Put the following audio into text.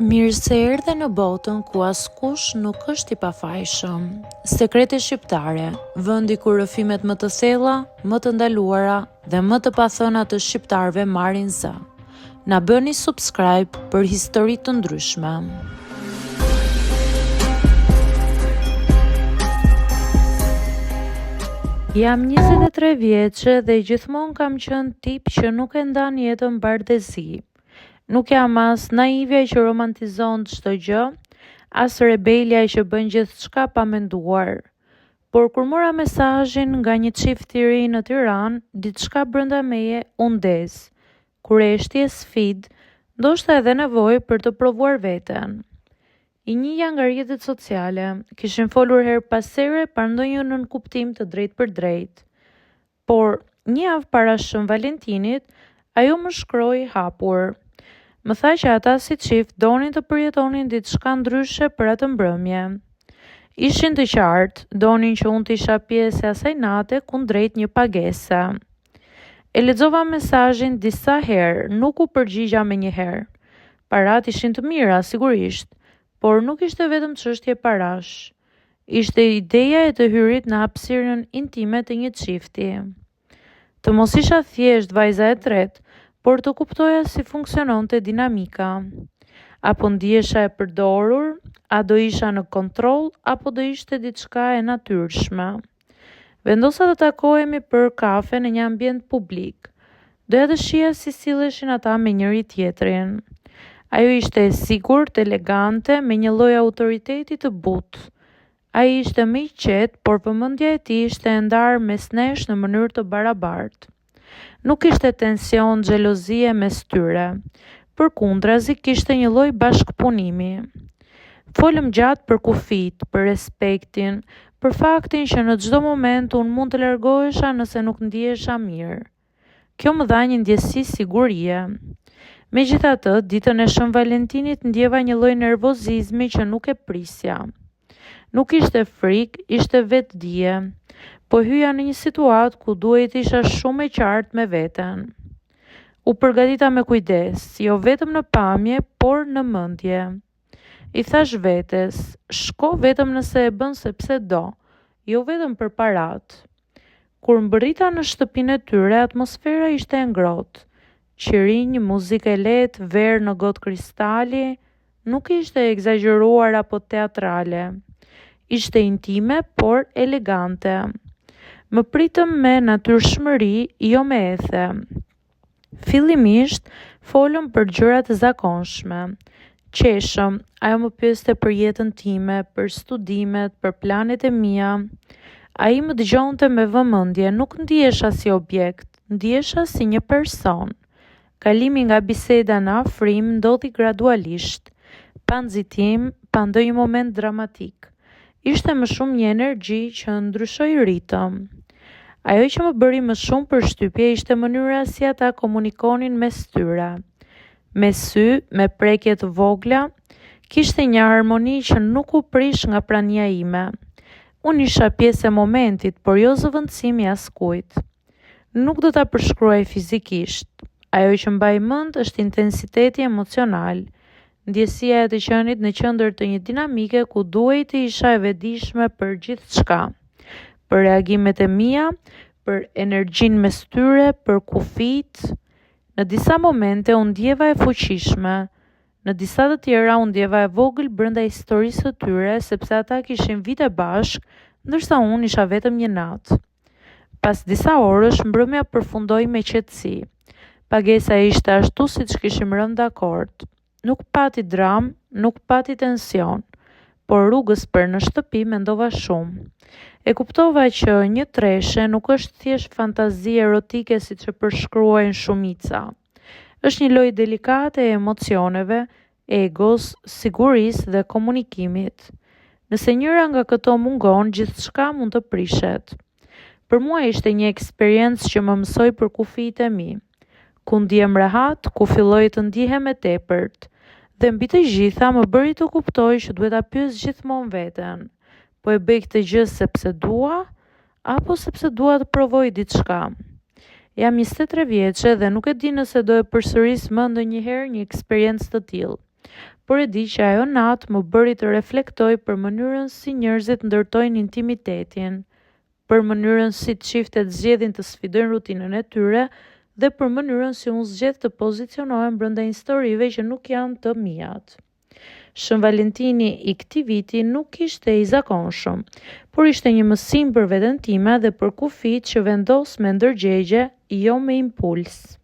Mirë se erdhe në botën ku askush nuk është i pafajshëm. Sekrete shqiptare, vendi ku rrëfimet më të thella, më të ndaluara dhe më të pathëna të shqiptarëve marrin zë. Na bëni subscribe për histori të ndryshme. Jam 23 vjeçe dhe gjithmonë kam qenë tip që nuk e ndan jetën bardhëzi. Nuk jam as naivja që romantizon çdo gjë, as rebelja që bën gjithçka pa menduar. Por kur mora mesazhin nga një çift i ri në Tiranë, diçka brenda meje u ndez. Kurreshti e sfidë, ndoshta edhe nevojë për të provuar veten. I njihja nga rrjetet sociale, kishin folur her pas here për ndonjë nënkuptim të drejtë për drejtë. Por një javë para Shën Valentinit, ajo më shkroi hapur. Më tha që ata si çift donin të përjetonin diçka ndryshe për atë mbrëmje. Ishin të qartë, donin që unë të isha pjesë e asaj nate kundrejt një pagese. E lexova mesazhin disa herë, nuk u përgjigja menjëherë. Parat ishin të mira, sigurisht, por nuk ishte vetëm çështje parash. Ishte ideja e të hyrit në hapësirën intime të një çifti. Të mos isha thjesht vajza e tretë, por të kuptoja si funksiononte dinamika. Apo ndihesha e përdorur, a do isha në kontroll, apo do ishte diçka e natyrshme. Vendosa të takohemi për kafe në një ambient publik. Doja të shija si silleshin ata me njëri tjetrin. Ajo ishte e sigurt, elegante, me një lloj autoriteti të butë. Ai ishte më i qetë, por vëmendja e tij ishte e ndarë mes nesh në mënyrë të barabartë. Nuk ishte tension, xhelozie mes tyre. Përkundrazi kishte një lloj bashkëpunimi. Folëm gjatë për kufit, për respektin, për faktin që në çdo moment unë mund të largohesha nëse nuk ndihesha mirë. Kjo më dha një ndjesi sigurie. Megjithatë, ditën e Shën Valentinit ndjeva një lloj nervozizmi që nuk e prisja. Nuk ishte frikë, ishte vetdije. Po hyja në një situatë ku duhet isha shumë e qartë me veten. U përgatita me kujdes, jo vetëm në pamje, por në mendje. I thash vetes, shko vetëm nëse e bën sepse do, jo vetëm për parat. Kur mbërrita në shtëpinë e tyre, atmosfera ishte e ngrohtë. Qirinj, muzikë e lehtë, verë në gotë kristali, nuk ishte egzageruar apo teatrale. Ishte intime, por elegante. Më pritëm me natyrshmëri, jo me ethe. Fillimisht, folëm për gjëra të zakonshme. Qeshëm, ajo më pyeste për jetën time, për studimet, për planet e mia. Ai më dëgjonte me vëmendje, nuk ndihesha si objekt, ndihesha si një person. Kalimi nga biseda në afrim ndodhi gradualisht, pa nxitim, pa ndonjë moment dramatik. Ishte më shumë një energji që ndryshoi ritëm. Ajo që më bëri më shumë përshtypje ishte mënyra si ata komunikonin mes tyre. Me sy, me prekje të vogla, kishte një harmoni që nuk u prish nga prania ime. Unë isha pjesë e momentit, por jo zëvendësimi askujt. Nuk do ta përshkruaj fizikisht. Ajo që mbaj mend është intensiteti emocional, ndjesia e të qenit në qendër të një dinamike ku duhet të isha e vetëdijshme për gjithçka. Për reagimet e mia, për energjinë mes tyre, për kufit. Në disa momente unë ndjeva e fuqishme, në disa të tjera unë ndjeva e vogël brenda historisë së tyre, sepse ata kishin vite bashk, ndërsa unë isha vetëm një natë. Pas disa orësh, mbrëmja përfundoi me qetësi. Pagesa ishte ashtu siç kishim rënë dakord. Nuk pati dram, nuk pati tension, por rrugës për në shtëpi mendova shumë. E kuptova që një treshe nuk është thjesht fantazi erotike siç e përshkruajnë shumica. Është një lojë delikate e emocioneve, egos, sigurisë dhe komunikimit. Nëse njëra nga këto mungon, gjithçka mund të prishet. Për mua ishte një eksperiencë që më mësoi për kufijtë e mi. Ku ndihem rehat, ku filloi të ndihem e tepërt. Dhe mbi të gjitha më bëri të kuptoj që duhet ta pyes gjithmonë veten. Po e bëj këtë gjë sepse dua, apo sepse dua të provoj diçka. Jam 23 vjeçe dhe nuk e di nëse do e përsëris më ndonjëherë një eksperiencë të tillë. por e di që ajo natë më bëri të reflektoj për mënyrën si njerëzit ndërtojnë intimitetin, për mënyrën si të çiftet zgjedhin të sfidojnë rutinën e tyre dhe për mënyrën si unë zgjedh të pozicionohem brenda historive që nuk janë të mijat. Shën Valentini i këtij viti nuk ishte i zakonshëm, por ishte një mësim për veten time dhe për kufijtë që vendos me ndërgjegje, jo me impuls.